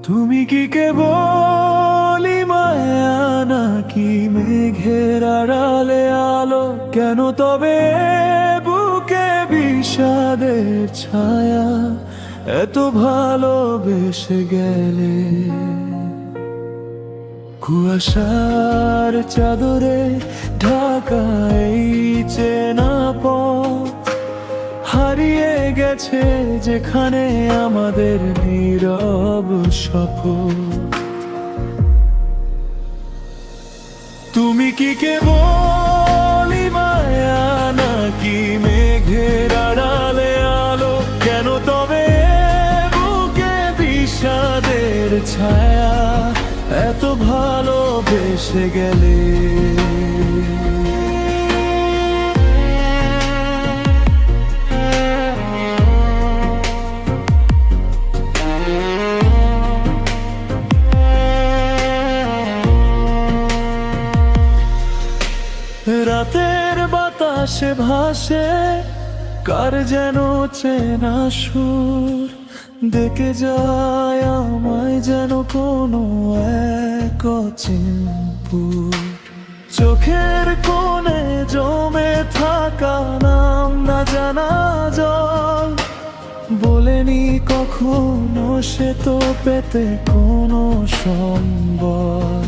তুমি কি কেবলই মায়া নাকি মেঘের আড়ালে আলো? কেন তবে বুকে বিষাদের ছায়া এত ভালোবেসে গেলে? কুয়াশার চাদরে ঢাকা এই চেনা পথ হারিয়ে গেছে যেখানে আমাদের নীরব শপথ। তুমি কি কেবলই মায়া নাকি মেঘের আড়ালে আলো? কেন তবে বুকে বিষাদের ছায়া এত ভালোবেসে গেলে? রাতের বাতাসে ভাসে কার যেন চেনা সুর, দেখে যায় আমায় যেন কোনো এক অচিনপুর। চোখের কোণে জমে থাকা নাম না জানা জল বলেনি কখনো সে তো পেতে কোনো সম্বল।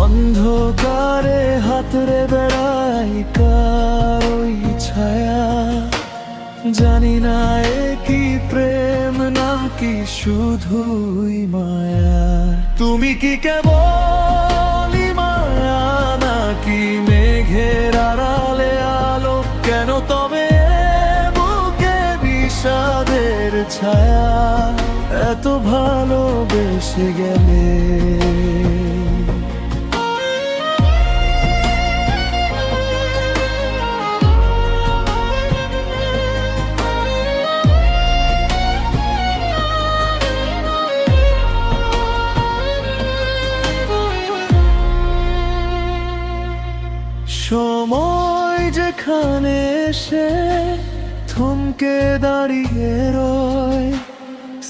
অন্ধকারে হাতরে বেড়াই কার ওই ছায়া, জানি না এ কি প্রেম নাকি শুধুই মায়া। তুমি কি কেবলই মায়া নাকি মেঘের আড়ালে আলো? কেন তবে বুকে বিষাদের ছায়া এত ভালোবেসে গেলে? সময় যেখানে এসে থমকে দাঁড়িয়ে রয়,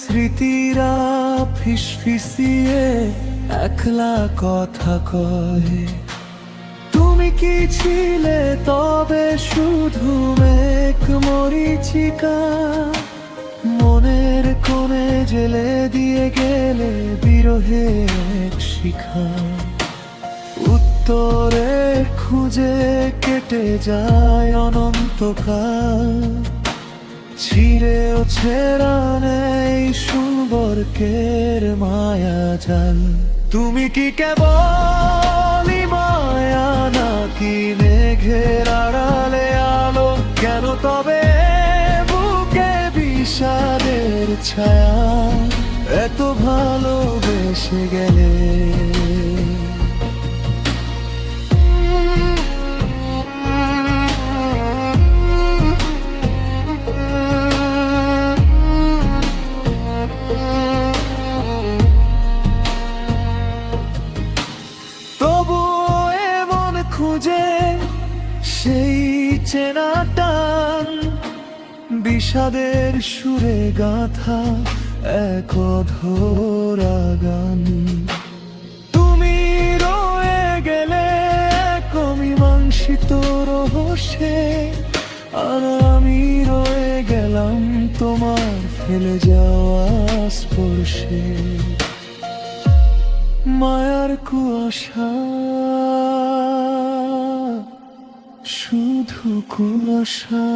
স্মৃতিরা ফিসফিসিয়ে একলা কথা কয়। তুমি কি ছিলে তবে শুধু মেঘ মরীচিকা? মনের কোণে জেলে দিয়ে গেলে বিরহে এক শিখা। উত্তরে খুঁজে কেটে যায় অনন্তকাল, ছিঁড়েও ছেঁড়া নেই সম্পর্কের মায়া জাল। তুমি কি কেবলই মায়া নাকি মেঘের আড়ালে আলো? কেন তবে বুকে বিষাদের ছায়া এত ভালোবেসে গেলে? খুঁজে সেই চেনা টান, বিষাদের সুরে গাথা এক অধরা গান। তুমি রয়ে গেলে এক অমীমাংসিত রহস্যে, আর আমি রয়ে গেলাম তোমার ফেলে যাওয়া স্পর্শে। মায়ার কুয়াশা শুধু কুয়াশা।